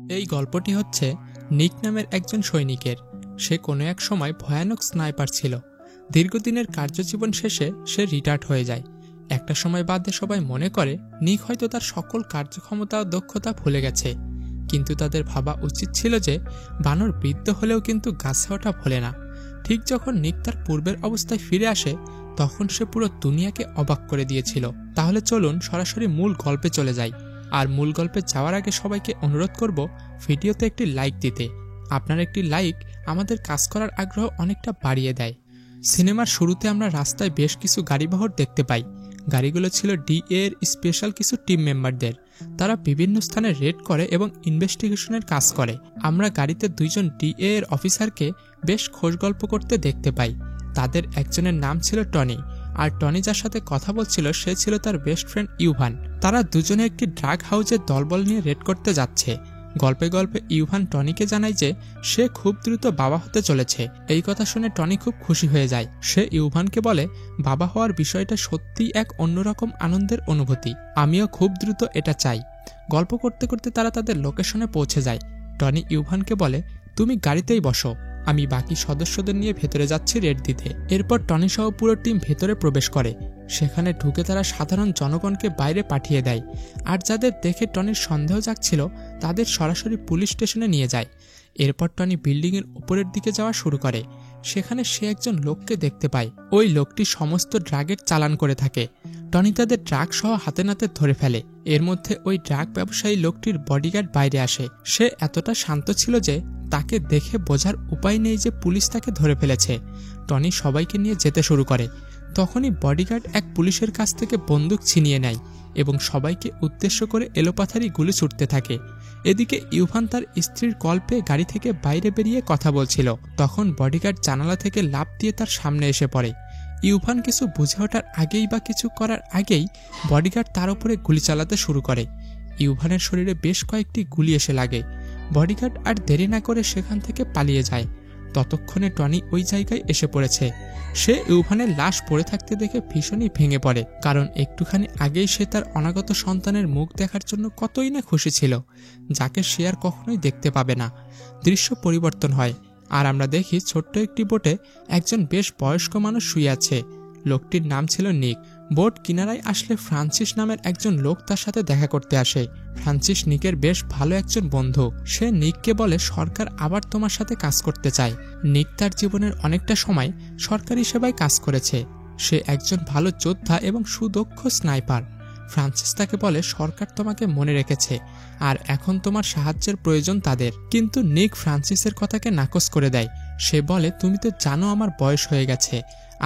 এই গল্পটি হচ্ছে নিক নামের একজন সৈনিকের। সে কোনো এক সময় ভয়ানক স্নাইপার ছিল। দীর্ঘদিনের কার্যজীবন শেষে সে রিটায়ার্ড হয়ে যায়। একটা সময় বাদে সবাই মনে করে নিক হয়তো তার সকল কার্যক্ষমতা ও দক্ষতা ভুলে গেছে, কিন্তু তাদের ভাবা উচিত ছিল যে বানর বৃদ্ধ হলেও কিন্তু গাছে ওঠা ভোলে না। ঠিক যখন নিক তার পূর্বের অবস্থায় ফিরে আসে, তখন সে পুরো দুনিয়াকে অবাক করে দিয়েছিল। তাহলে চলুন সরাসরি মূল গল্পে চলে যাই। আর মূল গল্পে যাওয়ার আগে সবাইকে অনুরোধ করব ভিডিওতে একটি লাইক দিতে। আপনার একটি লাইক আমাদের কাজ করার আগ্রহ অনেকটা বাড়িয়ে দেয়। সিনেমার শুরুতে আমরা রাস্তায় বেশ কিছু গাড়িবহর দেখতে পাই। গাড়িগুলো ছিল ডিএ এর স্পেশাল কিছু টিম মেম্বারদের। তারা বিভিন্ন স্থানে রেড করে এবং ইনভেস্টিগেশনের কাজ করে। আমরা গাড়িতে দুইজন ডিএ এর অফিসারকে বেশ খোঁজ গল্প করতে দেখতে পাই। তাদের একজনের নাম ছিল টনি, আর টনি যার সাথে কথা বলছিল সে ছিল তার বেস্ট ফ্রেন্ড ইউভান। তারা দুজনে একটি ড্রাগ হাউসের দলবল নিয়ে রেড করতে যাচ্ছে। গল্পে গল্পে ইউভান টনিকে জানায় যে সে খুব দ্রুত বাবা হতে চলেছে। এই কথা শুনে টনি খুব খুশি হয়ে যায়। সে ইউভানকে বলে, বাবা হওয়ার বিষয়টা সত্যিই এক অন্যরকম আনন্দের অনুভূতি, আমিও খুব দ্রুত এটা চাই। গল্প করতে করতে তারা তাদের লোকেশনে পৌঁছে যায়। টনি ইউভানকে বলে, তুমি গাড়িতেই বসো, আমি বাকি সদস্যদের নিয়ে ভেতরে যাচ্ছি রেড দিতে। এরপর টনি সহ পুরো টিম ভেতরে প্রবেশ করে। সেখানে ঢুকে তারা সাধারণ জনগণকে বাইরে পাঠিয়ে দেয়, আর যাদের দেখে টনির সন্দেহ জাগছিল তাদের সরাসরি পুলিশ স্টেশনে নিয়ে যায়। এরপর টনি বিল্ডিংয়ের উপরের দিকে যাওয়া শুরু করে। সেখানে সে একজন লোককে দেখতে পায়। ওই লোকটি সমস্ত ড্রাগের চালান করে থাকে। টনি তাদের ড্রাগ সহ হাতে নাতে ধরে ফেলে। এর মধ্যে ওই ড্রাগ ব্যবসায়ী লোকটির বডিগার্ড বাইরে আসে। সে এতটা শান্ত ছিল যে তাকে দেখে বোঝার উপায় নেই যে পুলিশ তাকে ধরে ফেলেছে। টনি সবাইকে নিয়ে যেতে শুরু করে। তখনই বডিগার্ড এক পুলিশের কাছ থেকে বন্দুক ছিনিয়ে নেয় এবং সবাইকে উদ্দেশ্য করে এলোপাথারি গুলি ছুটতে থাকে। এদিকে ইউভান তার স্ত্রীর কল পেয়ে গাড়ি থেকে বাইরে বেরিয়ে কথা বলছিল। তখন বডিগার্ড জানালা থেকে লাফ দিয়ে তার সামনে এসে পড়ে। ইউভান কিছু বুঝে ওঠার আগেই বা কিছু করার আগেই বডিগার্ড তার উপরে গুলি চালাতে শুরু করে। ইউভানের শরীরে বেশ কয়েকটি গুলি এসে লাগে। বডিগার্ড আর দেরি না করে সেখান থেকে পালিয়ে যায়। ততক্ষণে টনি ওই জায়গায় এসে পড়েছে। সে ইউভানের লাশ পড়ে থাকতে দেখে ভীষণই ভেঙে পড়ে, কারণ একটুখানি আগেই সে তার অনাগত সন্তানের মুখ দেখার জন্য কতই না খুশি ছিল, যাকে সে আর কখনোই দেখতে পাবে না। দৃশ্য পরিবর্তন হয়, আর আমরা দেখি ছোট্ট একটি বোটে একজন বেশ বয়স্ক মানুষ শুয়ে আছে। লোকটির নাম ছিল নিক। বোট কিনারায় আসলে ফ্রান্সিস নামের একজন লোক তার সাথে দেখা করতে আসে। ফ্রান্সিস নিকের বেশ ভালো একজন বন্ধু। সে নিককে বলে সরকার আবার তোমার সাথে কাজ করতে চায়। নিক তার জীবনের অনেকটা সময় সরকারি সেবায় কাজ করেছে। সে একজন ভালো যোদ্ধা এবং সুদক্ষ স্নাইপার। ফ্রান্সিস তাকে বলে সরকার তোমাকে মনে রেখেছে আর এখন তোমার সাহায্যের প্রয়োজন তাদের। কিন্তু নিক ফ্রান্সিসের কথাকে নাকচ করে দেয়। সে বলে, তুমি তো জানো আমার বয়স হয়ে গেছে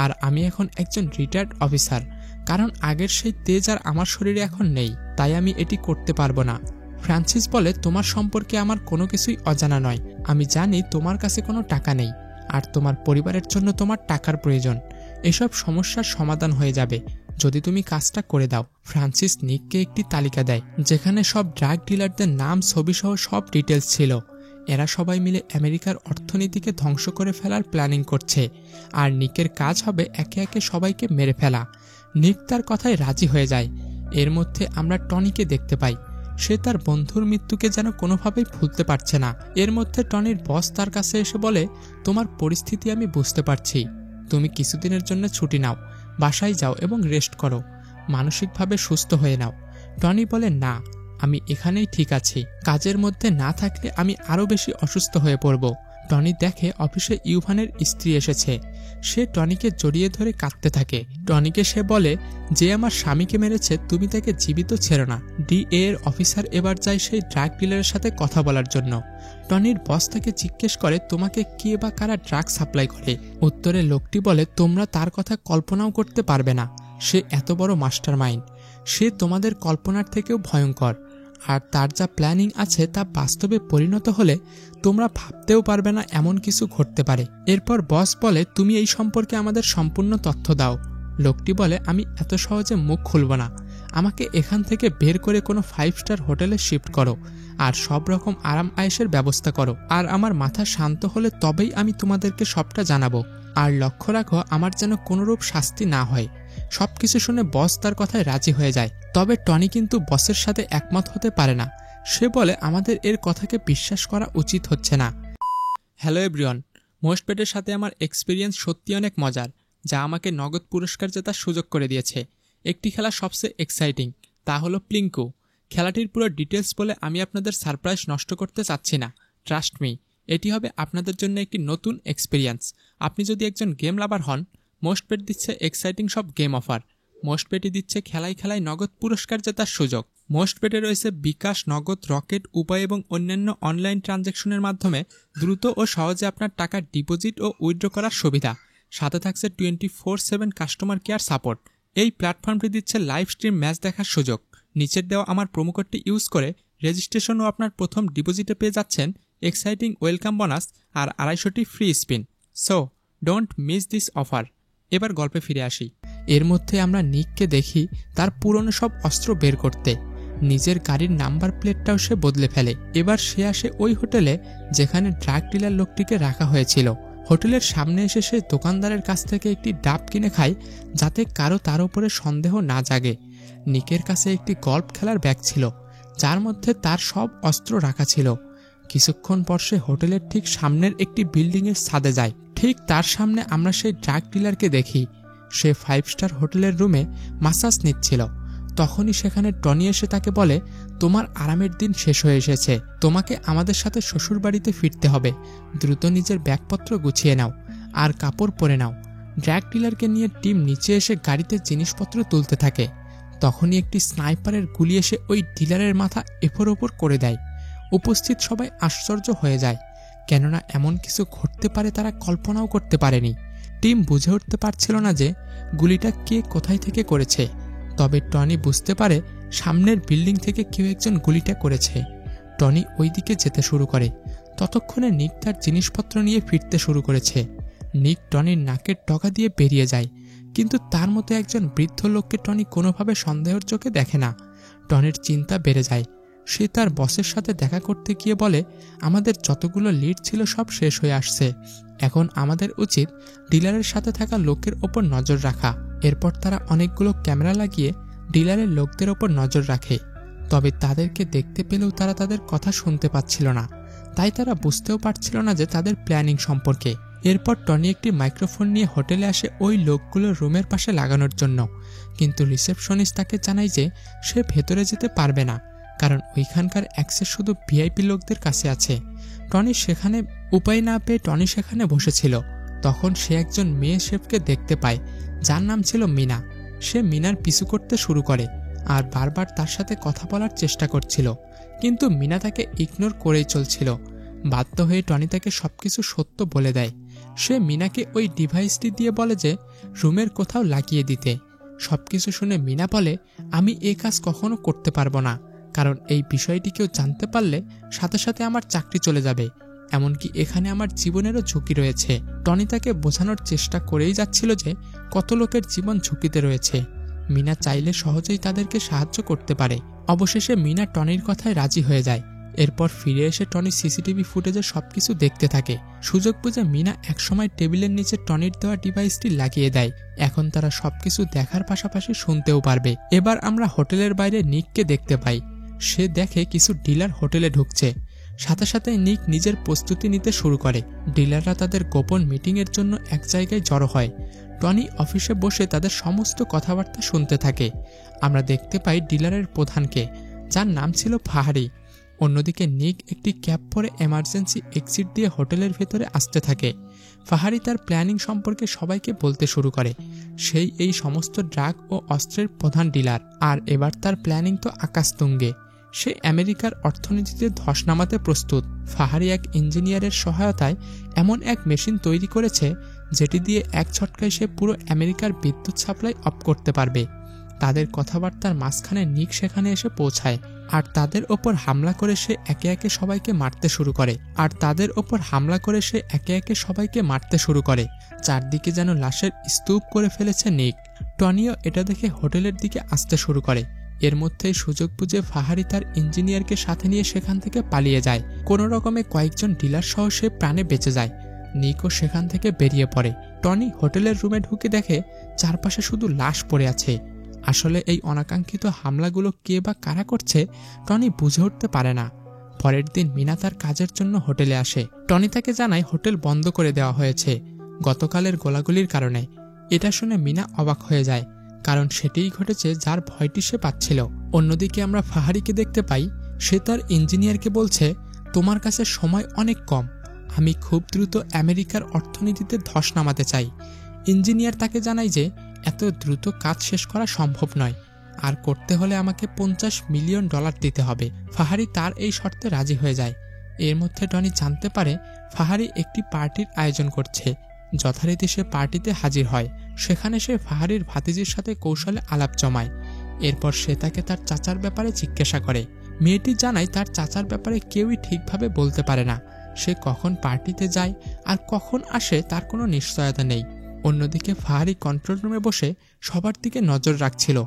আর আমি এখন একজন রিটায়ার্ড অফিসার, কারণ আগের সেই তেজ আর আমার শরীরে এখন নেই, তাই আমি এটি করতে পারবো না। ফ্রান্সিস বলে, তোমার সম্পর্কে আমার কোনো কিছুই অজানা নয়। আমি জানি তোমার কাছে কোনো টাকা নেই আর তোমার পরিবারের জন্য তোমার টাকার প্রয়োজন। এসব সমস্যার সমাধান হয়ে যাবে যদি তুমি কাজটা করে দাও। ফ্রান্সিস নিককে একটি তালিকা দেয় যেখানে সব ড্রাগ ডিলারদের নাম, ছবি সহ সব ডিটেলস ছিল। এরা সবাই মিলে আমেরিকার অর্থনীতিকে ধ্বংস করে ফেলার প্ল্যানিং করছে, আর নিকের কাজ হবে একে একে সবাইকে মেরে ফেলা। নিক তার কথায় রাজি হয়ে যায়। এর মধ্যে আমরা টনিকে দেখতে পাই। সে তার বন্ধুর মৃত্যুকে যেন কোনোভাবেই ভুলতে পারছে না। এর মধ্যে টনির বস তার কাছে এসে বলে, তোমার পরিস্থিতি আমি বুঝতে পারছি, তুমি কিছুদিনের জন্য ছুটি নাও, বাসায় যাও এবং রেস্ট করো, মানসিকভাবে সুস্থ হয়ে নাও। টনি বলে, না, আমি এখানেই ঠিক আছি, কাজের মধ্যে না থাকলে আমি আরও বেশি অসুস্থ হয়ে পড়ব। টনি দেখে অফিসে ইউভানের স্ত্রী এসেছে। সে টনিকে জড়িয়ে ধরে কাঁদতে থাকে। টনিকে সে বলে, যে আমার স্বামীকে মেরেছে তুমি তাকে জীবিত ছেড়ো না। ডিএ এর অফিসার এবার যায় সেই ড্রাগ ডিলারের সাথে কথা বলার জন্য। টনির বস তাকে জিজ্ঞেস করে, তোমাকে কে বা কারা ড্রাগ সাপ্লাই করে? উত্তরে লোকটি বলে, তোমরা তার কথা কল্পনাও করতে পারবে না, সে এত বড় মাস্টার মাইন্ড, সে তোমাদের কল্পনার থেকেও ভয়ঙ্কর, আর তার যা প্ল্যানিং আছে তা বাস্তবে পরিণত হলে তোমরা ভাবতেও পারবে না এমন কিছু ঘটতে পারে। এরপর বস বলে, তুমি এই সম্পর্কে আমাদের সম্পূর্ণ তথ্য দাও। লোকটি বলে, আমি এত সহজে মুখ খুলব না, আমাকে এখান থেকে বের করে কোনো 5 স্টার হোটেলে শিফট করো আর সব রকম আরাম আয়েশের ব্যবস্থা করো, আর আমার মাথা শান্ত হলে তবেই আমি তোমাদেরকে সবটা জানাবো। আর লক্ষ্য রাখো আমার যেন কোনোরূপ শাস্তি না হয়। সবকিছু শুনে বস তার কথায় রাজি হয়ে যায়। তবে টনি কিন্তু বসের সাথে একমত হতে পারে না। সে বলে আমাদের এর কথাকে বিশ্বাস করা উচিত হচ্ছে না। হ্যালো এভরিওয়ান, মোস্টবেটের সাথে আমার এক্সপিরিয়েন্স সত্যি অনেক মজার, যা আমাকে নগদ পুরস্কার জেতার সুযোগ করে দিয়েছে। একটি খেলা সবচেয়ে এক্সাইটিং, তা হলো প্লিঙ্কো। খেলাটির পুরো ডিটেলস বলে আমি আপনাদের সারপ্রাইজ নষ্ট করতে চাচ্ছি না। ট্রাস্ট মি, এটি হবে আপনাদের জন্য একটি নতুন এক্সপিরিয়েন্স। আপনি যদি একজন গেম লাভার হন, মোস্টবেট দিচ্ছে এক্সাইটিং সব গেম অফার। মোস্টবেটই দিচ্ছে খেলায় খেলায় নগদ পুরস্কার জেতার সুযোগ। মোস্টবেটে রয়েছে বিকাশ, নগদ, রকেট, উপায় এবং অন্যান্য অনলাইন ট্রানজ্যাকশনের মাধ্যমে দ্রুত ও সহজে আপনার টাকা ডিপোজিট ও উইথড্র করার সুবিধা। সাথে থাকছে 24/7 কাস্টমার কেয়ার সাপোর্ট। এই প্ল্যাটফর্মটি দিচ্ছে লাইভ স্ট্রিম ম্যাচ দেখার সুযোগ। নিচের দেওয়া আমার প্রোমোকোডটি ইউজ করে রেজিস্ট্রেশন ও আপনার প্রথম ডিপোজিটে পেয়ে যাচ্ছেন এক্সাইটিং ওয়েলকাম বোনাস আর 250টি free spin. So don't miss this offer. এবার গল্পে ফিরে আসি। এর মধ্যে আমরা নিককে দেখি তার পুরনো সব অস্ত্র বের করতে। নিজের গাড়ির নাম্বার প্লেটটাও সে বদলে ফেলে। এবার সে আসে ওই হোটেলে যেখানে ড্রাগ ডিলার লোকটিকে রাখা হয়েছিল। হোটেলের সামনে এসে সে দোকানদারের কাছ থেকে একটি ডাব কিনে খায়, যাতে কারো তার উপরে সন্দেহ না জাগে। নিকের কাছে একটি গল্ফ খেলার ব্যাগ ছিল, যার মধ্যে তার সব অস্ত্র রাখা ছিল। কিছুক্ষণ পর সে হোটেলের ঠিক সামনের একটি বিল্ডিংয়ের ছাদে যায়। ঠিক তার সামনে আমরা সেই ড্রাগ ডিলারকে দেখি। সে 5 স্টার হোটেলের রুমে মাসাজ নিচ্ছিল। তখনই সেখানে টনি এসে তাকে বলে, তোমার আরামের দিন শেষ হয়ে এসেছে, তোমাকে আমাদের সাথে শ্বশুরবাড়িতে ফিরতে হবে। দ্রুত নিজের ব্যাগপত্র গুছিয়ে নাও আর কাপড় পরে নাও। ড্রাগ ডিলারকে নিয়ে টিম নিচে এসে গাড়িতে জিনিসপত্র তুলতে থাকে। তখনই একটি স্নাইপারের গুলি এসে ওই ডিলারের মাথা এফোর ওপর করে দেয়। উপস্থিত সবাই আশ্চর্য হয়ে যায়, কেননা এমন কিছু ঘটতে পারে তারা কল্পনাও করতে পারেনি। টিম বুঝে উঠতে পারছিল না যে গুলিটা কে কোথায় থেকে করেছে। তবে টনি বুঝতে পারে সামনের বিল্ডিং থেকে কেউ একজন গুলিটা করেছে। টনি ওই দিকে যেতে শুরু করে। ততক্ষণে নিক তার জিনিসপত্র নিয়ে ফিরতে শুরু করেছে। নিক টনির নাকের ডগা দিয়ে বেরিয়ে যায়, কিন্তু তার মতো একজন বৃদ্ধ লোককে টনি কোনোভাবে সন্দেহের চোখে দেখে না। টনির চিন্তা বেড়ে যায়। সে তার বসের সাথে দেখা করতে গিয়ে বলে, আমাদের যতগুলো লিড ছিল সব শেষ হয়ে আসছে। এখন আমাদের উচিত ডিলারের সাথে থাকা লোকের ওপর নজর রাখা। এরপর তারা অনেকগুলো ক্যামেরা লাগিয়ে ডিলারের লোকদের ওপর নজর রাখে। তবে তাদেরকে দেখতে পেলেও তারা তাদের কথা শুনতে পাচ্ছিল না, তাই তারা বুঝতেও পারছিল না যে তাদের প্ল্যানিং সম্পর্কে। এরপর টনি একটি মাইক্রোফোন নিয়ে হোটেলে আসে ওই লোকগুলোর রুমের পাশে লাগানোর জন্য, কিন্তু রিসেপশনিস্ট তাকে জানায় যে সে ভেতরে যেতে পারবে না, কারণ ওইখানকার অ্যাক্সেস শুধু ভিআইপি লোকদের কাছে আছে। টনি সেখানে উপায় না পেয়ে টনি সেখানে বসেছিল। তখন সে একজন মেয়ে শেফকে দেখতে পায়, যার নাম ছিল মিনা। সে মিনার পিছু করতে শুরু করে আর বারবার তার সাথে কথা বলার চেষ্টা করছিল, কিন্তু মিনা তাকে ইগনোর করেই চলছিল। বাধ্য হয়ে টনি তাকে সবকিছু সত্য বলে দেয়। সে মিনাকে ওই ডিভাইসটি দিয়ে বলে যে রুমের কোথাও লাগিয়ে দিতে। সবকিছু শুনে মিনা বলে, আমি এই কাজ কখনো করতে পারবো না, কারণ এই বিষয়টি কেউ জানতে পারলে সাথে সাথে আমার চাকরি চলে যাবে, এমনকি এখানে আমার জীবনেরও ঝুঁকি রয়েছে। টনি তাকে বোঝানোর চেষ্টা করেই যাচ্ছিল যে কত লোকের জীবন ঝুঁকিতে রয়েছে। মিনা চাইলে সহজেই তাদেরকে সাহায্য করতে পারে। অবশেষে মিনা টনির কথায় রাজি হয়ে যায়। এরপর ফিরে এসে টনি সিসিটিভি ফুটেজে সবকিছু দেখতে থাকে। সুযোগ বুঝে মিনা একসময় টেবিলের নিচে টনির দেওয়া ডিভাইসটি লাগিয়ে দেয়। এখন তারা সবকিছু দেখার পাশাপাশি শুনতেও পারবে। এবার আমরা হোটেলের বাইরে নিককে দেখতে পাই। সে দেখে কিছু ডিলার হোটেলে ঢুকছে। সাথে সাথে নিক নিজের প্রস্তুতি নিতে শুরু করে। ডিলাররা তাদের গোপন মিটিংয়ের জন্য এক জায়গায় জড়ো হয়। টনি অফিসে বসে তাদের সমস্ত কথাবার্তা শুনতে থাকে। আমরা দেখতে পাই ডিলারের প্রধানকে, যার নাম ছিল ফাহারি। অন্যদিকে নিক একটি ক্যাব পরে এমার্জেন্সি এক্সিট দিয়ে হোটেলের ভেতরে আসতে থাকে। ফাহারি তার প্ল্যানিং সম্পর্কে সবাইকে বলতে শুরু করে। সেই এই সমস্ত ড্রাগ ও অস্ত্রের প্রধান ডিলার, আর এবার তার প্ল্যানিং তো আকাশতুঙ্গে। সে আমেরিকার অর্থনীতিতে ধস নামাতে প্রস্তুত। ফাহারি এক ইঞ্জিনিয়ারের সহায়তায় এমন এক মেশিন তৈরি করেছে যেটি দিয়ে এক ঝটকায় সে পুরো আমেরিকার বিদ্যুৎ সাপ্লাই অফ করতে পারবে। তাদের কথাবার্তার মাঝখানে নিক সেখানে এসে পৌঁছায় আর তাদের ওপর হামলা করে সে একে একে সবাইকে মারতে শুরু করে। চারদিকে যেন লাশের স্তূপ করে ফেলেছে নিক। টনিও এটা দেখে হোটেলের দিকে আসতে শুরু করে। এর মধ্যেই সুযোগ বুঝে ফাহারি তার ইঞ্জিনিয়ারকে সাথে নিয়ে সেখান থেকে পালিয়ে যায়। কোনো রকমে কয়েকজন ডিলার সহ সে প্রাণে বেঁচে যায়। নিকও সেখান থেকে বেরিয়ে পড়ে। টনি হোটেলের রুমে ঢুকে দেখে চারপাশে শুধু লাশ পড়ে আছে আসলে এই অনাকাঙ্ক্ষিত হামলাগুলো কে বা কারা করছে টনি বুঝে উঠতে পারে না। পরের দিন মিনা তার কাজের জন্য হোটেলে আসে। টনি তাকে জানায় হোটেল বন্ধ করে দেওয়া হয়েছে গতকালের গোলাগুলির কারণে। এটা শুনে মিনা অবাক হয়ে যায়, কারণ সেটিই ঘটেছে যার ভয়টি সে পাচ্ছিল। অন্যদিকে আমরা ফাহারিকে দেখতে পাই, সে তার ইঞ্জিনিয়ারকে বলছে, তোমার কাছে সময় অনেক কম, আমি খুব দ্রুত আমেরিকার অর্থনীতিতে ধস নামাতে চাই। ইঞ্জিনিয়ার তাকে জানায় যে এত দ্রুত কাজ শেষ করা সম্ভব নয়, আর করতে হলে আমাকে $50 মিলিয়ন দিতে হবে। ফাহারি তার এই শর্তে রাজি হয়ে যায়। এর মধ্যে টনি জানতে পারে ফাহারি একটি পার্টির আয়োজন করছে। যথারীতি সে পার্টিতে হাজির হয়। সেখানে সে ফাহারির ভাতিজির সাথে কৌশলে আলাপ জমায়। এরপর সে তাকে তার চাচার ব্যাপারে জিজ্ঞাসা করে। মেয়েটি জানায় তার চাচার ব্যাপারে কেউই ঠিকভাবে বলতে পারে না। সে কখন পার্টিতে যায় আর কখন আসে তার কোনো নিশ্চয়তা নেই। অন্যদিকে ফাহারি কন্ট্রোল রুমে বসে সবার দিকে নজর রাখছিল।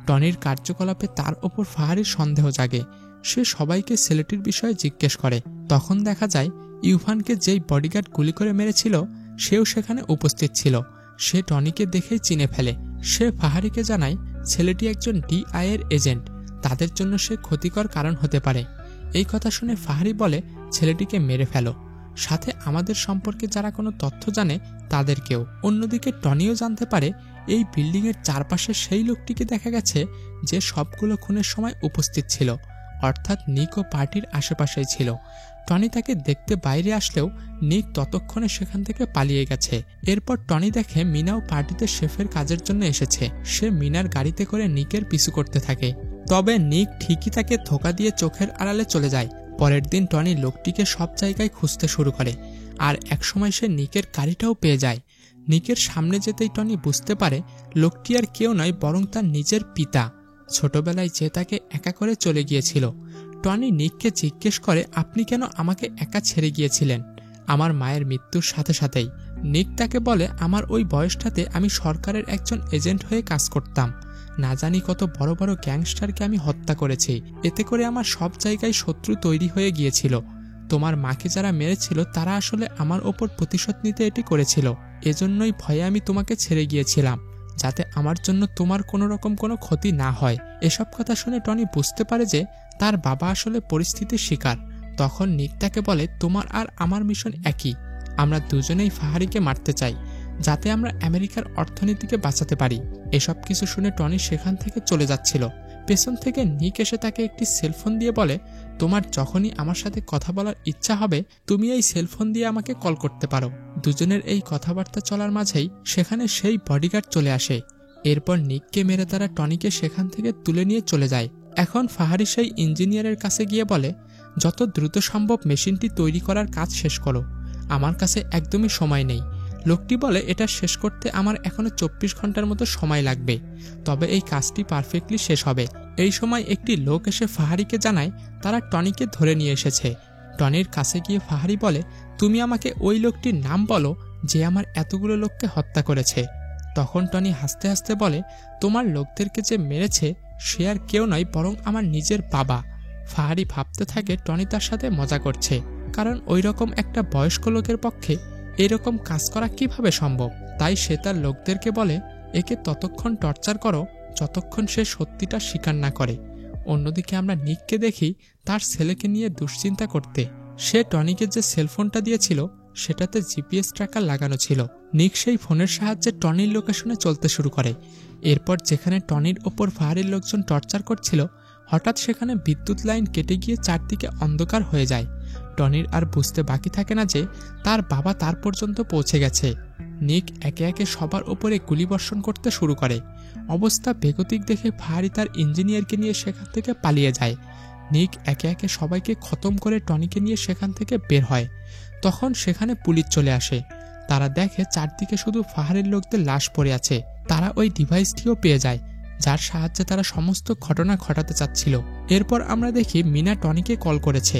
টনির কার্যকলাপে তার ওপর ফাহারির সন্দেহ জাগে। সে সবাইকে ছেলেটির বিষয়ে জিজ্ঞেস করে। তখন দেখা যায় ইউভানকে যেই বডিগার্ড গুলি করে মেরেছিল সেও সেখানে উপস্থিত ছিল। সে টনিকে দেখেই চিনে ফেলে। সে ফাহারিকে জানায় ছেলেটি একজন DI এর এজেন্ট, তাদের জন্য সে ক্ষতিকর কারণ হতে পারে। এই কথা শুনে ফাহারি বলে, ছেলেটিকে মেরে ফেলো, সাথে আমাদের সম্পর্কে যারা কোনো তথ্য জানে তাদেরকেও। অন্যদিকে টনিও জানতে পারে এই বিল্ডিংয়ের চারপাশে সেই লোকটিকে দেখা গেছে যে সবগুলো খুনের সময় উপস্থিত ছিল, অর্থাৎ নিকও পার্টির আশেপাশেই ছিল। টনি তাকে দেখতে বাইরে আসলেও নিক ততক্ষণে সেখান থেকে পালিয়ে গেছে। এরপর টনি দেখে মিনাও পার্টিতে শেফের কাজের জন্য এসেছে। সে মিনার গাড়িতে করে নিকের পিছু করতে থাকে, তবে নিক ঠিকই তাকে ধোঁকা দিয়ে চোখের আড়ালে চলে যায়। পরের দিন টনি লোকটিকে সব জায়গায় খুঁজতে শুরু করে, আর একসময় সে নিকের গাড়িটাও পেয়ে যায়। নিকের সামনে যেতেই টনি বুঝতে পারে লোকটি আর কেউ নয় বরং তার নিজের পিতা, ছোটবেলায় যে তাকে একা করে চলে গিয়েছিল। টনি নিককে জিজ্ঞেস করে, আপনি কেন আমাকে একা ছেড়ে গিয়েছিলেন আমার মায়ের মৃত্যুর সাথে সাথেই? নিক তাকে বলে, আমার ওই বয়সটাতে আমি সরকারের একজন এজেন্ট হয়ে কাজ করতাম, না জানি কত বড় বড় গ্যাংস্টারকে আমি হত্যা করেছি। এতে করে আমার সব জায়গায় শত্রু তৈরি হয়ে গিয়েছিল। তোমার মাকে যারা মেরেছিল তারা আসলে আমার ওপর প্রতিশোধ নিতে এটি করেছিল। এজন্যই ভয়ে আমি তোমাকে ছেড়ে গিয়েছিলাম, যাতে আমার জন্য তোমার কোনো রকম কোনো ক্ষতি না হয়। এসব কথা শুনে টনি বুঝতে পারে যে তার বাবা আসলে পরিস্থিতির শিকার। তখন নিক তাকে বলে, তোমার আর আমার মিশন একই, আমরা দুজনেই ফাহারিকে মারতে চাই, যাতে আমরা আমেরিকার অর্থনীতিকে বাঁচাতে পারি। এসব কিছু শুনে টনি সেখান থেকে চলে যাচ্ছিল। পেছন থেকে নিক এসে তাকে একটি সেলফোন দিয়ে বলে, তোমার যখনই আমার সাথে কথা বলার ইচ্ছা হবে তুমি এই সেলফোন দিয়ে আমাকে কল করতে পারো। দুজনের এই কথাবার্তা চলার মাঝেই সেখানে সেই বডিগার্ড চলে আসে। এরপর নিককে মেরে তারা টনিকে সেখান থেকে তুলে নিয়ে চলে যায়। এখন ফাহারি সেই ইঞ্জিনিয়ারের কাছে গিয়ে বলে, যত দ্রুত সম্ভব মেশিনটি তৈরি করার কাজ শেষ করো, আমার কাছে একদমই সময় নেই। লোকটি বলে, এটা শেষ করতে আমার এখনো 24 ঘন্টার মতো সময় লাগবে, তবে এই কাজটি পারফেক্টলি শেষ হবে। এই সময় একটি লোক এসে ফাহারিকে জানায় তারা টনিকে ধরে নিয়ে এসেছে। টনির কাছে গিয়ে ফাহারি বলে, তুমি আমাকে ওই লোকটির নাম বলো যে আমার এতগুলো লোককে হত্যা করেছে। তখন টনি হাসতে হাসতে বলে, তোমার লোকদেরকে যে মেরেছে সে আর কেউ নয় বরং আমার নিজের বাবা। ফাহারি ভাবতে থাকে টনি তার সাথে মজা করছে, কারণ ওই রকম একটা বয়স্ক লোকের পক্ষে এরকম কাজ করা কিভাবে সম্ভব। তাই সে তার লোকদেরকে বলে, একে ততক্ষণ টর্চার করো যতক্ষণ সে সত্যিটা স্বীকার না করে। অন্যদিকে আমরা নিককে দেখি তার ছেলেকে নিয়ে দুশ্চিন্তা করতে। সে টনিকে যে সেলফোনটা দিয়েছিল সেটাতে জিপিএস ট্র্যাকার লাগানো ছিল। নিক সেই ফোনের সাহায্যে টনির লোকেশনে চলতে শুরু করে। এরপর যেখানে টনির ওপর ফাহারির লোকজন টর্চার করছিল, হঠাৎ সেখানে বিদ্যুৎ লাইন কেটে গিয়ে চারদিকে অন্ধকার হয়ে যায়। টনির আর বুঝতে বাকি থাকে না যে তার বাবা তার পর্যন্ত পৌঁছে গেছে। নিক একে একে সবার ওপরে গুলিবর্ষণ করতে শুরু করে। অবস্থা বেগতিক দেখে ফাহারি তার ইঞ্জিনিয়ারকে নিয়ে সেখান থেকে পালিয়ে যায়। নিক একে একে সবাইকে খতম করে টনিকে নিয়ে সেখান থেকে বের হয়। তখন সেখানে পুলিশ চলে আসে। তারা দেখে চারদিকে শুধু ফাহারির লোকদের লাশ পড়ে আছে। তারা ওই ডিভাইসটিও পেয়ে যায় যার সাহায্যে তারা সমস্ত ঘটনা ঘটাতে চাচ্ছিল। এরপর আমরা দেখি মিনা টনিকে কল করেছে।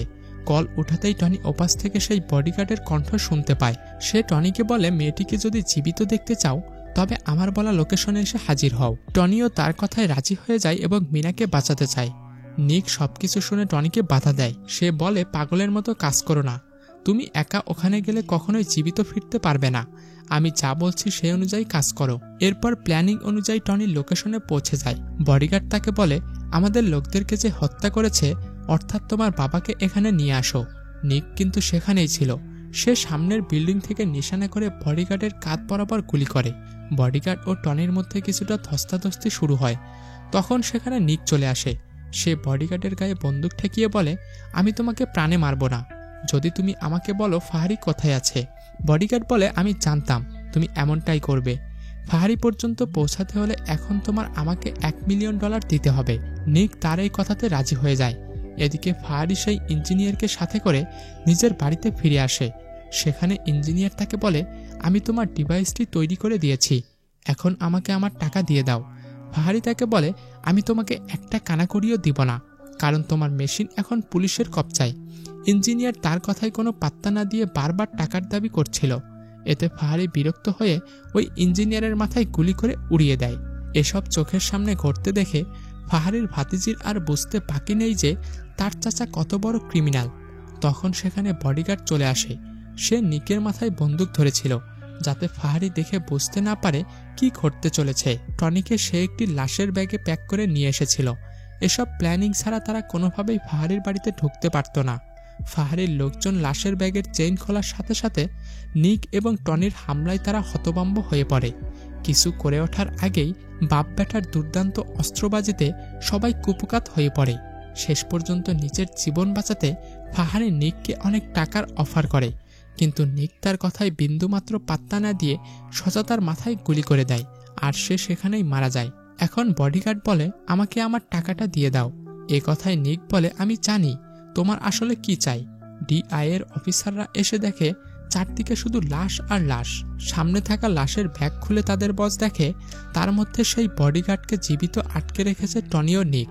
কল উঠাতেই টনি ওপাশ থেকে সেই বডিগার্ডের কণ্ঠ শুনতে পায়। সে টনিকে বলে, মেয়েটিকে যদি জীবিত দেখতে চাও তবে আমার বলা লোকেশনে এসে হাজির হও। টনিও তার কথায় রাজি হয়ে যায় এবং মিনাকে বাঁচাতে চায়। নিক সবকিছু শুনে টনিকে বাধা দেয়। সে বলে, পাগলের মতো কাজ করো না, তুমি একা ওখানে গেলে কখনোই জীবিত ফিরতে পারবে না। আমি যা বলছি সেই অনুযায়ী কাজ করো। এরপর প্ল্যানিং অনুযায়ী টনি লোকেশনে পৌঁছে যায়। বডিগার্ড তাকে বলে, আমাদের লোকদেরকে যে হত্যা করেছে, অর্থাৎ তোমার বাবাকে এখানে নিয়ে আসো। নিক কিন্তু সেখানেই ছিল। সে সামনের বিল্ডিং থেকে নিশানা করে বডিগার্ডের কাঁধ বরাবর গুলি করে। বডিগার্ড ও টনির মধ্যে কিছুটা ধস্তাধস্তি শুরু হয়। তখন সেখানে নিক চলে আসে। সে বডিগার্ডের গায়ে বন্দুক ঠেকিয়ে বলে, আমি তোমাকে প্রাণে মারব না, যদি তুমি আমাকে বলো ফাহারি কোথায় আছে। বডিগার্ড বলে, আমি জানতাম তুমি এমনটাই করবে। ফাহারি পর্যন্ত পৌঁছাতে হলে এখন তোমার আমাকে $1 মিলিয়ন দিতে হবে। নিক তার এই কথাতে রাজি হয়ে যায়। এদিকে ফাহারি সেই ইঞ্জিনিয়ারকে সাথে করে নিজের বাড়িতে ফিরে আসে। সেখানে ইঞ্জিনিয়ার তাকে বলে, আমি তোমার ডিভাইসটি তৈরি করে দিয়েছি, এখন আমাকে আমার টাকা দিয়ে দাও। ফাহারি তাকে বলে, আমি তোমাকে একটা কানাকড়িও দিব না, কারণ তোমার মেশিন এখন পুলিশের কবজায়। ইঞ্জিনিয়ার তার কথায় কোনো পাত্তা না দিয়ে বারবার টাকার দাবি করছিল। এতে ফাহারি বিরক্ত হয়ে ওই ইঞ্জিনিয়ারের মাথায় গুলি করে উড়িয়ে দেয়। এসব চোখের সামনে ঘটতে দেখে ফাহারির ভাতিজির আর বুঝতে বাকি নেই যে তার চাচা কত বড় ক্রিমিনাল। তখন সেখানে বডিগার্ড চলে আসে। সে নিকের মাথায় বন্দুক ধরেছিল, যাতে ফাহারি দেখে বুঝতে না পারে কি ঘটতে চলেছে। টনিকে সে একটি লাশের ব্যাগে প্যাক করে নিয়ে এসেছিল। এসব প্ল্যানিং ছাড়া তারা কোনোভাবেই ফাহারির বাড়িতে ঢুকতে পারত না। ফাহারির লোকজন লাশের ব্যাগের চেইন খোলার সাথে সাথে নিক এবং টনির হামলায় তারা হতভম্ব হয়ে পড়ে। কিছু করে ওঠার আগেই বাপ বেটার দুর্দান্ত অস্ত্রবাজিতে সবাই কুপকাত হয়ে পড়ে। শেষ পর্যন্ত নিজের জীবন বাঁচাতে ফাহারি নিককে অনেক টাকার অফার করে, কিন্তু নিক তার কথায় বিন্দুমাত্র পাত্তা না দিয়ে সোজা তার মাথায় গুলি করে দেয়, আর সে সেখানেই মারা যায়। এখন বডিগার্ড বলে, আমাকে আমার টাকাটা দিয়ে দাও। এ কথায় নিক বলে, আমি জানি তোমার আসলে কি চাই। ডিআই এর অফিসাররা এসে দেখে চারদিকে শুধু লাশ আর লাশ। সামনে থাকা লাশের ব্যাগ খুলে তাদের বস দেখে তার মধ্যে সেই বডিগার্ডকে জীবিত আটকে রেখেছে টনি ও নিক।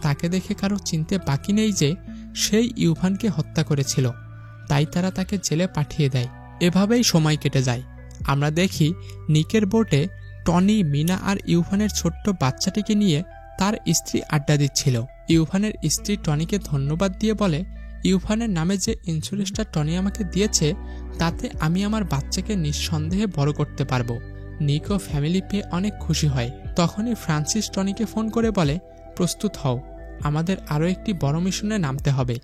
তাকে দেখে কারো চিনতে বাকি নেই যে সেই ইউভানকে হত্যা করেছিল, তাই তারা তাকে জেলে পাঠিয়ে দেয়। এভাবেই সময় কেটে যায়। আমরা দেখি নিকের বোটে টনি, মিনা আর ইউভানের ছোট্ট বাচ্চাটিকে নিয়ে তার স্ত্রী আড্ডা দিচ্ছিল। ইউভানের স্ত্রী টনিকে ধন্যবাদ দিয়ে বলে, ইউভানের নামে যে ইন্স্যুরেন্সটা টনি আমাকে দিয়েছে, তাতে আমি আমার বাচ্চাকে নিঃসন্দেহে বড় করতে পারবো। নিক ও ফ্যামিলি পেয়ে অনেক খুশি হয়। তখনই ফ্রান্সিস টনিকে ফোন করে বলে, প্রস্তুত হও, আমাদের আরও একটি বড় মিশনে নামতে হবে।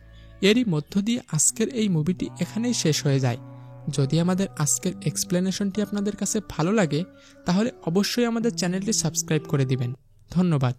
এরই মধ্য দিয়ে আজকের এই মুভিটি এখানেই শেষ হয়ে যায়। যদি আমাদের আজকের এক্সপ্লেনেশনটি আপনাদের কাছে ভালো লাগে, তাহলে অবশ্যই আমাদের চ্যানেলটি সাবস্ক্রাইব করে দিবেন। ধন্যবাদ।